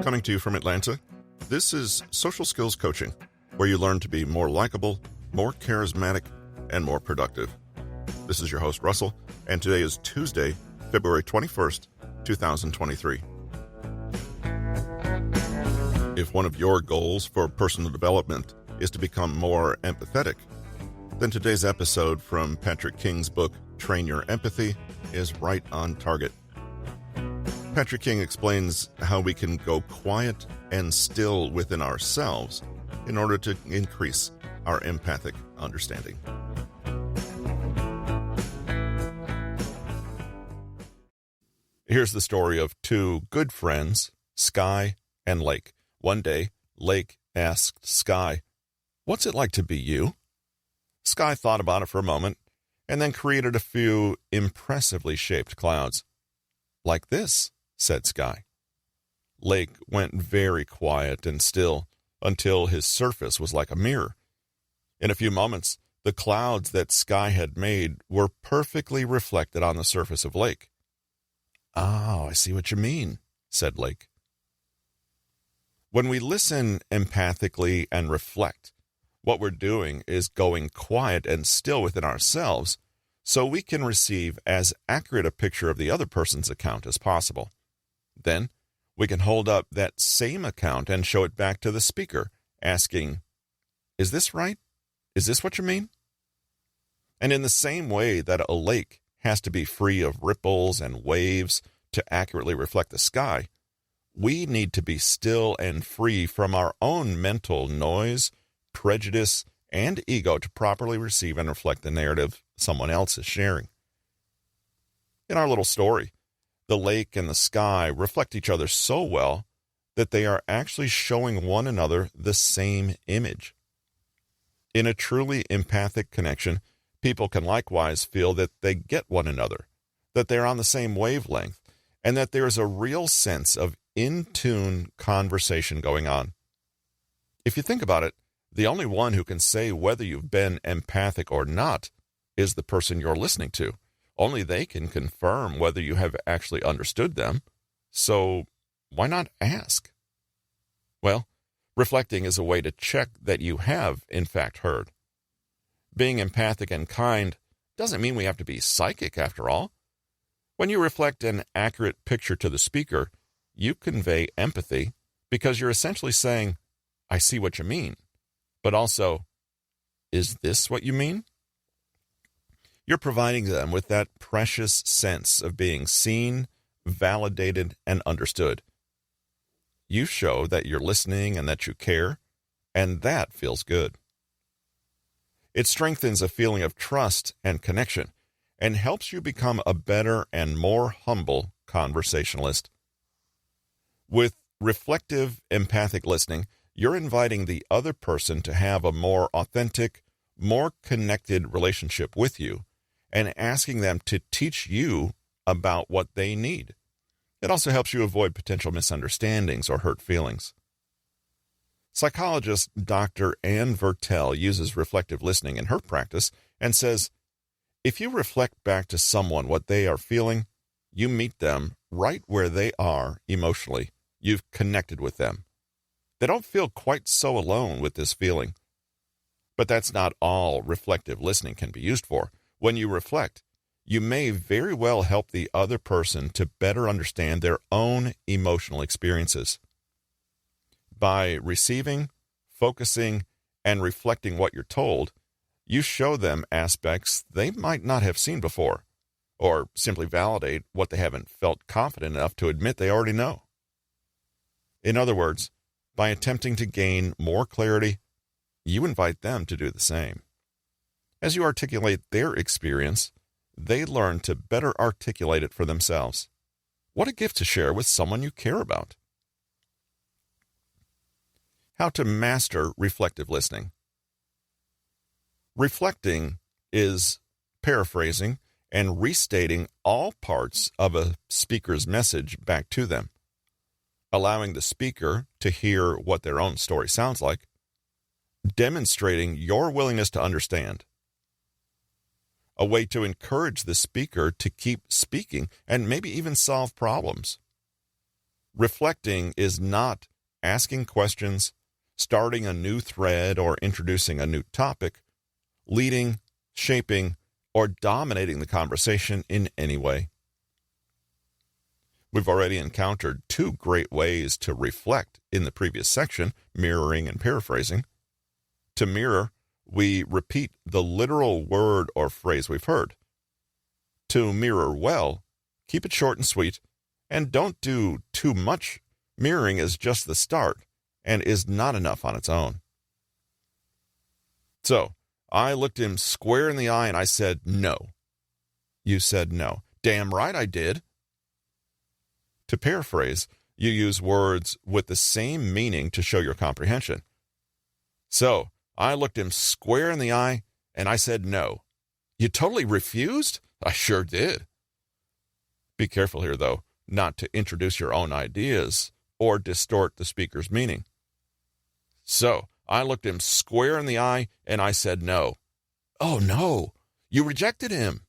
Coming to you from Atlanta, this is Social Skills Coaching, where you learn to be more likable, more charismatic, and more productive. This is your host, Russell, and today is Tuesday, February 21st, 2023. If one of your goals for personal development is to become more empathetic, then today's episode from Patrick King's book, Train Your Empathy, is right on target. Patrick King explains how we can go quiet and still within ourselves in order to increase our empathic understanding. Here's the story of two good friends, Sky and Lake. One day, Lake asked Sky, "What's it like to be you?" Sky thought about it for a moment and then created a few impressively shaped clouds. "Like this," said Sky. Lake went very quiet and still until his surface was like a mirror. In a few moments, the clouds that Sky had made were perfectly reflected on the surface of Lake. "Oh, I see what you mean," said Lake. When we listen empathically and reflect, what we're doing is going quiet and still within ourselves so we can receive as accurate a picture of the other person's account as possible. Then, we can hold up that same account and show it back to the speaker, asking, "Is this right? Is this what you mean?" And in the same way that a lake has to be free of ripples and waves to accurately reflect the sky, we need to be still and free from our own mental noise, prejudice, and ego to properly receive and reflect the narrative someone else is sharing. In our little story, the lake and the sky reflect each other so well that they are actually showing one another the same image. In a truly empathic connection, people can likewise feel that they get one another, that they're on the same wavelength, and that there is a real sense of in-tune conversation going on. If you think about it, the only one who can say whether you've been empathic or not is the person you're listening to. Only they can confirm whether you have actually understood them. So why not ask? Well, reflecting is a way to check that you have, in fact, heard. Being empathic and kind doesn't mean we have to be psychic, after all. When you reflect an accurate picture to the speaker, you convey empathy because you're essentially saying, "I see what you mean," but also, "Is this what you mean?" You're providing them with that precious sense of being seen, validated, and understood. You show that you're listening and that you care, and that feels good. It strengthens a feeling of trust and connection and helps you become a better and more humble conversationalist. With reflective, empathic listening, you're inviting the other person to have a more authentic, more connected relationship with you and asking them to teach you about what they need. It also helps you avoid potential misunderstandings or hurt feelings. Psychologist Dr. Vertel uses reflective listening in her practice and says, if you reflect back to someone what they are feeling, you meet them right where they are emotionally. You've connected with them. They don't feel quite so alone with this feeling. But that's not all reflective listening can be used for. When you reflect, you may very well help the other person to better understand their own emotional experiences. By receiving, focusing, and reflecting what you're told, you show them aspects they might not have seen before, or simply validate what they haven't felt confident enough to admit they already know. In other words, by attempting to gain more clarity, you invite them to do the same. As you articulate their experience, they learn to better articulate it for themselves. What a gift to share with someone you care about. How to master reflective listening. Reflecting is paraphrasing and restating all parts of a speaker's message back to them, allowing the speaker to hear what their own story sounds like, demonstrating your willingness to understand, a way to encourage the speaker to keep speaking and maybe even solve problems. Reflecting is not asking questions, starting a new thread, or introducing a new topic, leading, shaping, or dominating the conversation in any way. We've already encountered two great ways to reflect in the previous section, mirroring and paraphrasing. To mirror, we repeat the literal word or phrase we've heard. To mirror well, keep it short and sweet, and don't do too much. Mirroring is just the start and is not enough on its own. So, I looked him square in the eye and I said, "No." You said no. "Damn right I did." To paraphrase, you use words with the same meaning to show your comprehension. So, I looked him square in the eye and I said no. "You totally refused?" "I sure did." Be careful here, though, not to introduce your own ideas or distort the speaker's meaning. So, I looked him square in the eye and I said no. "Oh no, you rejected him."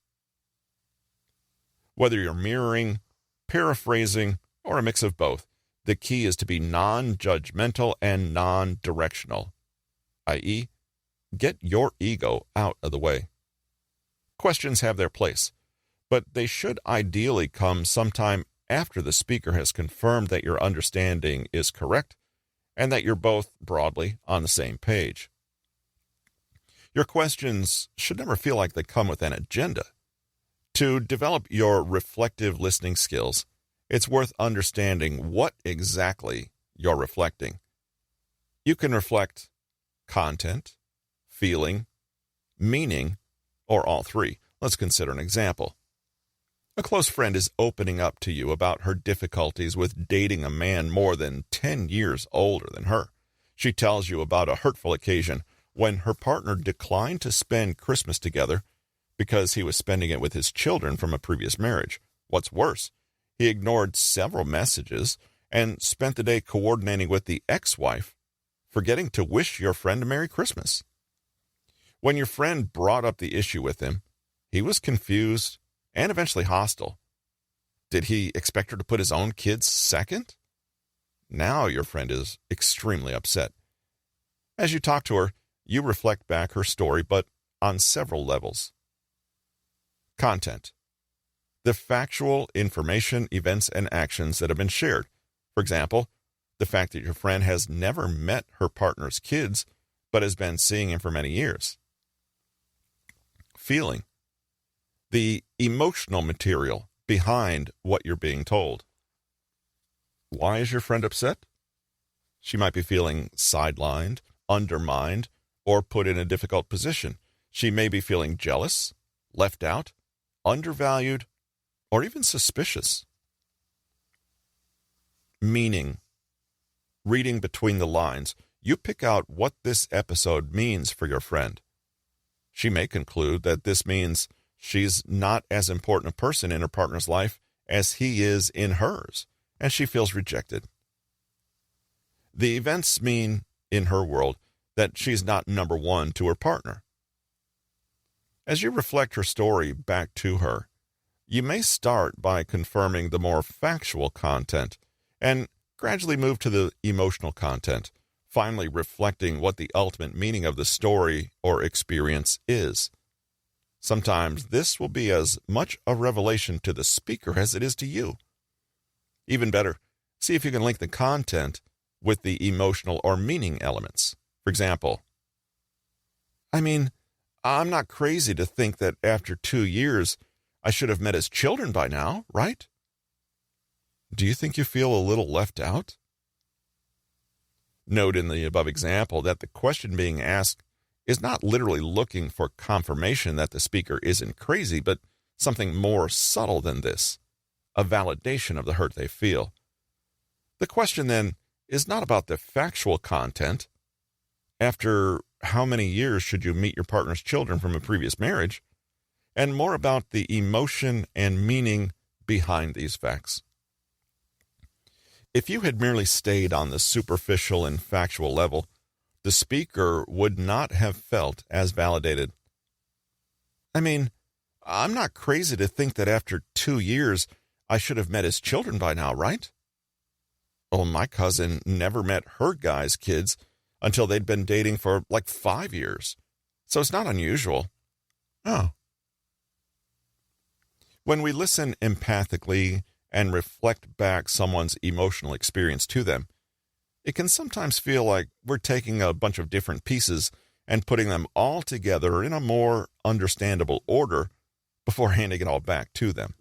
Whether you're mirroring, paraphrasing, or a mix of both, the key is to be non-judgmental and non-directional, i.e., get your ego out of the way. Questions have their place, but they should ideally come sometime after the speaker has confirmed that your understanding is correct and that you're both broadly on the same page. Your questions should never feel like they come with an agenda. To develop your reflective listening skills, it's worth understanding what exactly you're reflecting. You can reflect content, feeling, meaning, or all three. Let's consider an example. A close friend is opening up to you about her difficulties with dating a man more than 10 years older than her. She tells you about a hurtful occasion when her partner declined to spend Christmas together because he was spending it with his children from a previous marriage. What's worse, he ignored several messages and spent the day coordinating with the ex-wife, forgetting to wish your friend a Merry Christmas. When your friend brought up the issue with him, he was confused and eventually hostile. Did he expect her to put his own kids second? Now your friend is extremely upset. As you talk to her, you reflect back her story, but on several levels. Content. The factual information, events, and actions that have been shared. For example, the fact that your friend has never met her partner's kids, but has been seeing him for many years. Feeling. The emotional material behind what you're being told. Why is your friend upset? She might be feeling sidelined, undermined, or put in a difficult position. She may be feeling jealous, left out, undervalued, or even suspicious. Meaning. Reading between the lines, you pick out what this episode means for your friend. She may conclude that this means she's not as important a person in her partner's life as he is in hers, and she feels rejected. The events mean, in her world, that she's not number one to her partner. As you reflect her story back to her, you may start by confirming the more factual content and gradually move to the emotional content, finally reflecting what the ultimate meaning of the story or experience is. Sometimes this will be as much a revelation to the speaker as it is to you. Even better, see if you can link the content with the emotional or meaning elements. For example, I'm not crazy to think that after 2 years, I should have met his children by now, right? Do you think you feel a little left out? Note in the above example that the question being asked is not literally looking for confirmation that the speaker isn't crazy, but something more subtle than this, a validation of the hurt they feel. The question then is not about the factual content. After how many years should you meet your partner's children from a previous marriage? And more about the emotion and meaning behind these facts. If you had merely stayed on the superficial and factual level, the speaker would not have felt as validated. I'm not crazy to think that after 2 years, I should have met his children by now, right? Oh, my cousin never met her guy's kids until they'd been dating for like 5 years. So it's not unusual. Oh. When we listen empathically and reflect back someone's emotional experience to them, it can sometimes feel like we're taking a bunch of different pieces and putting them all together in a more understandable order before handing it all back to them.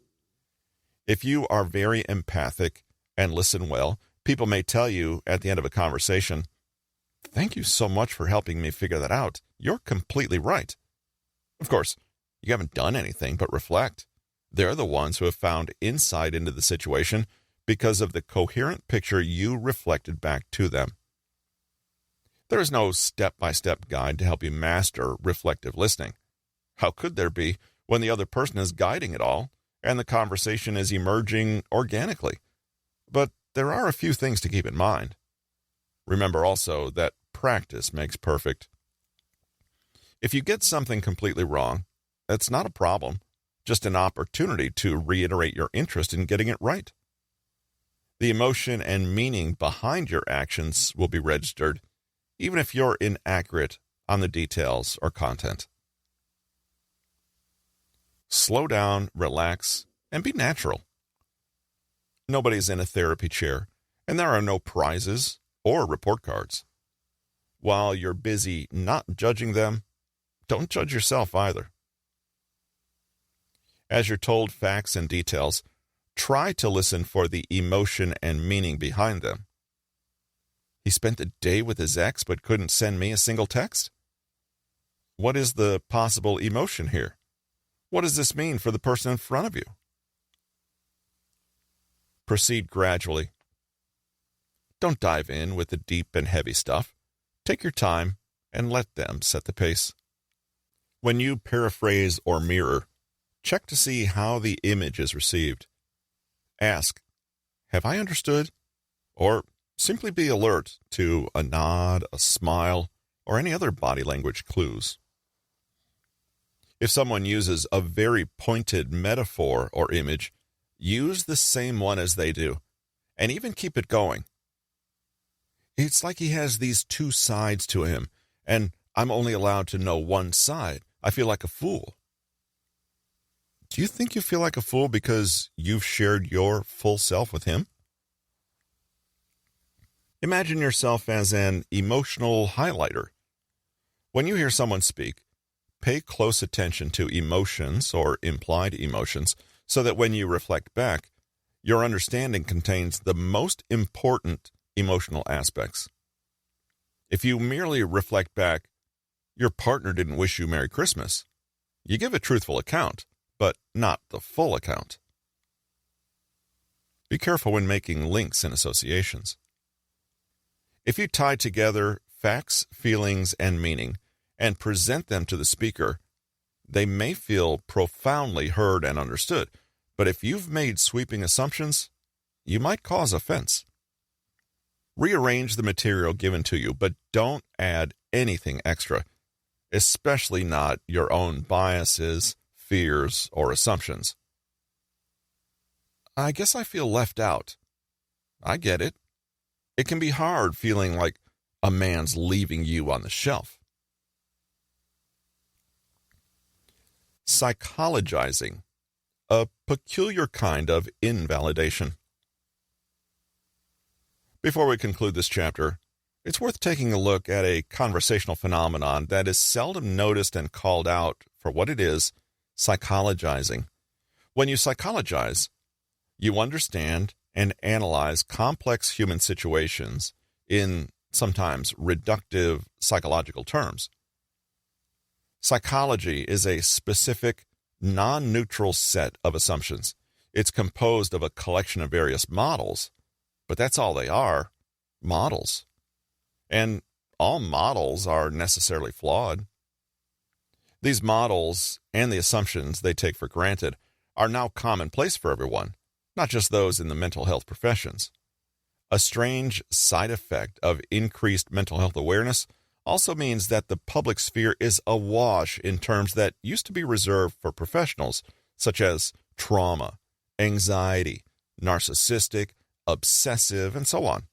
If you are very empathic and listen well, people may tell you at the end of a conversation, "Thank you so much for helping me figure that out. You're completely right." Of course, you haven't done anything but reflect. They're the ones who have found insight into the situation because of the coherent picture you reflected back to them. There is no step-by-step guide to help you master reflective listening. How could there be when the other person is guiding it all and the conversation is emerging organically? But there are a few things to keep in mind. Remember also that practice makes perfect. If you get something completely wrong, that's not a problem, just an opportunity to reiterate your interest in getting it right. The emotion and meaning behind your actions will be registered, even if you're inaccurate on the details or content. Slow down, relax, and be natural. Nobody's in a therapy chair, and there are no prizes or report cards. While you're busy not judging them, don't judge yourself either. As you're told facts and details, try to listen for the emotion and meaning behind them. He spent the day with his ex but couldn't send me a single text? What is the possible emotion here? What does this mean for the person in front of you? Proceed gradually. Don't dive in with the deep and heavy stuff. Take your time and let them set the pace. When you paraphrase or mirror, check to see how the image is received. Ask, "Have I understood?" Or simply be alert to a nod, a smile, or any other body language clues. If someone uses a very pointed metaphor or image, use the same one as they do, and even keep it going. It's like he has these two sides to him, and I'm only allowed to know one side. I feel like a fool. Do you think you feel like a fool because you've shared your full self with him? Imagine yourself as an emotional highlighter. When you hear someone speak, pay close attention to emotions or implied emotions so that when you reflect back, your understanding contains the most important emotional aspects. If you merely reflect back, "Your partner didn't wish you Merry Christmas," you give a truthful account, but not the full account. Be careful when making links and associations. If you tie together facts, feelings, and meaning and present them to the speaker, they may feel profoundly heard and understood, but if you've made sweeping assumptions, you might cause offense. Rearrange the material given to you, but don't add anything extra, especially not your own biases, fears, or assumptions. "I guess I feel left out." I get it. It can be hard feeling like a man's leaving you on the shelf. Psychologizing, a peculiar kind of invalidation. Before we conclude this chapter, it's worth taking a look at a conversational phenomenon that is seldom noticed and called out for what it is: psychologizing. When you psychologize, you understand and analyze complex human situations in sometimes reductive psychological terms. Psychology is a specific, non-neutral set of assumptions. It's composed of a collection of various models, but that's all they are, models. And all models are necessarily flawed. These models and the assumptions they take for granted are now commonplace for everyone, not just those in the mental health professions. A strange side effect of increased mental health awareness also means that the public sphere is awash in terms that used to be reserved for professionals, such as trauma, anxiety, narcissistic, obsessive, and so on.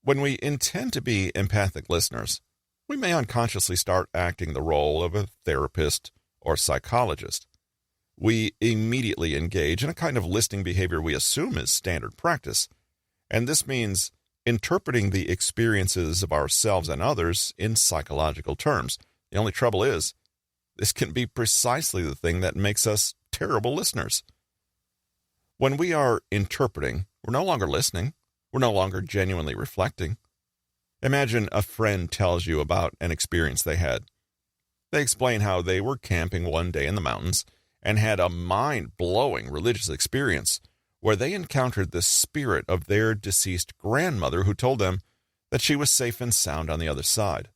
When we intend to be empathic listeners, we may unconsciously start acting the role of a therapist or psychologist. We immediately engage in a kind of listening behavior we assume is standard practice, and this means interpreting the experiences of ourselves and others in psychological terms. The only trouble is, this can be precisely the thing that makes us terrible listeners. When we are interpreting, we're no longer listening. We're no longer genuinely reflecting. Imagine a friend tells you about an experience they had. They explain how they were camping one day in the mountains and had a mind-blowing religious experience where they encountered the spirit of their deceased grandmother who told them that she was safe and sound on the other side.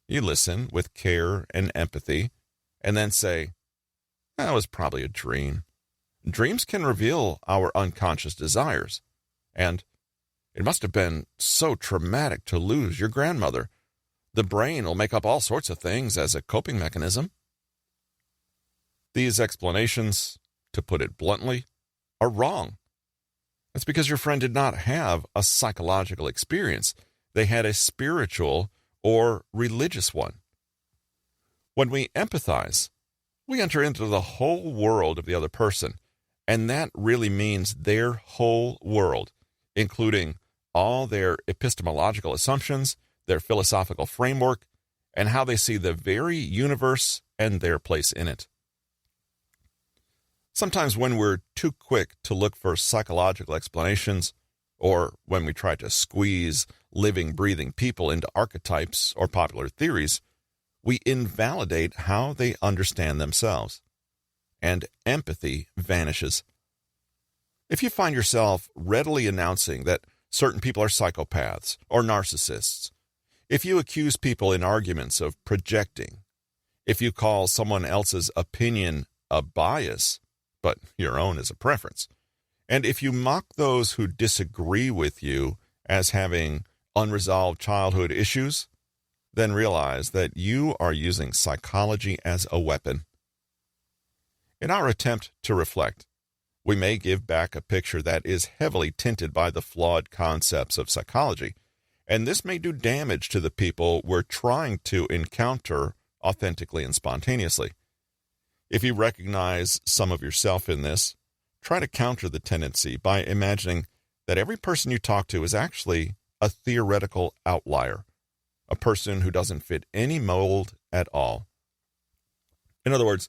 You listen with care and empathy and then say, "That was probably a dream." Dreams can reveal our unconscious desires, and it must have been so traumatic to lose your grandmother. The brain will make up all sorts of things as a coping mechanism. These explanations, to put it bluntly, are wrong. That's because your friend did not have a psychological experience. They had a spiritual or religious one. When we empathize, we enter into the whole world of the other person, and that really means their whole world, including all their epistemological assumptions, their philosophical framework, and how they see the very universe and their place in it. Sometimes when we're too quick to look for psychological explanations, or when we try to squeeze living, breathing people into archetypes or popular theories, we invalidate how they understand themselves, and empathy vanishes. If you find yourself readily announcing that certain people are psychopaths or narcissists, if you accuse people in arguments of projecting, if you call someone else's opinion a bias, but your own is a preference, and if you mock those who disagree with you as having unresolved childhood issues, then realize that you are using psychology as a weapon. In our attempt to reflect, we may give back a picture that is heavily tinted by the flawed concepts of psychology, and this may do damage to the people we're trying to encounter authentically and spontaneously. If you recognize some of yourself in this, try to counter the tendency by imagining that every person you talk to is actually a theoretical outlier, a person who doesn't fit any mold at all. In other words,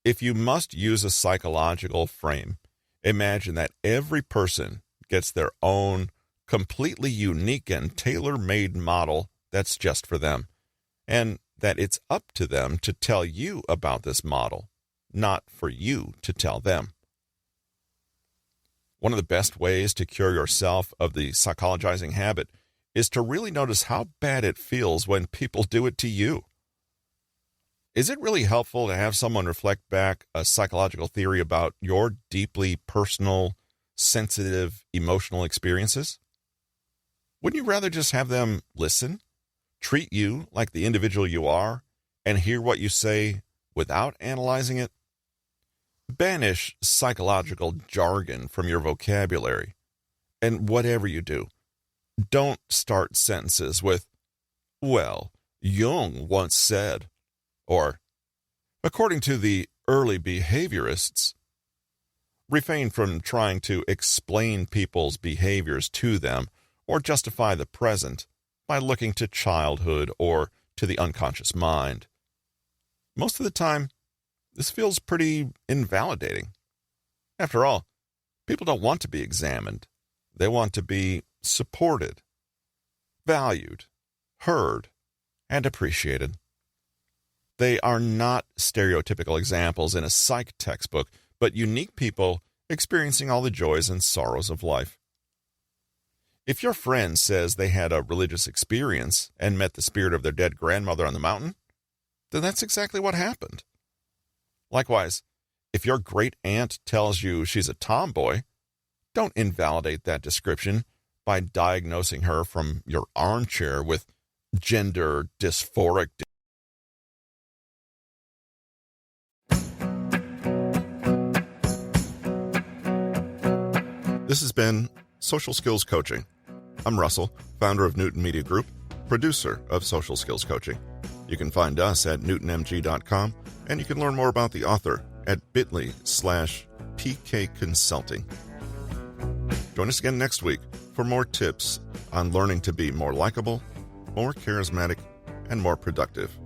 if you must use a psychological frame, imagine that every person gets their own completely unique and tailor-made model that's just for them, and that it's up to them to tell you about this model, not for you to tell them. One of the best ways to cure yourself of the psychologizing habit is to really notice how bad it feels when people do it to you. Is it really helpful to have someone reflect back a psychological theory about your deeply personal, sensitive, emotional experiences? Wouldn't you rather just have them listen, treat you like the individual you are, and hear what you say without analyzing it? Banish psychological jargon from your vocabulary. And whatever you do, don't start sentences with, "Well, Jung once said," or, "According to the early behaviorists." Refrain from trying to explain people's behaviors to them or justify the present by looking to childhood or to the unconscious mind. Most of the time, this feels pretty invalidating. After all, people don't want to be examined. They want to be supported, valued, heard, and appreciated. They are not stereotypical examples in a psych textbook, but unique people experiencing all the joys and sorrows of life. If your friend says they had a religious experience and met the spirit of their dead grandmother on the mountain, then that's exactly what happened. Likewise, if your great aunt tells you she's a tomboy, don't invalidate that description by diagnosing her from your armchair with gender dysphoric. This has been Social Skills Coaching. I'm Russell, founder of Newton Media Group, producer of Social Skills Coaching. You can find us at newtonmg.com, and you can learn more about the author at bit.ly/PK Consulting. Join us again next week for more tips on learning to be more likable, more charismatic, and more productive.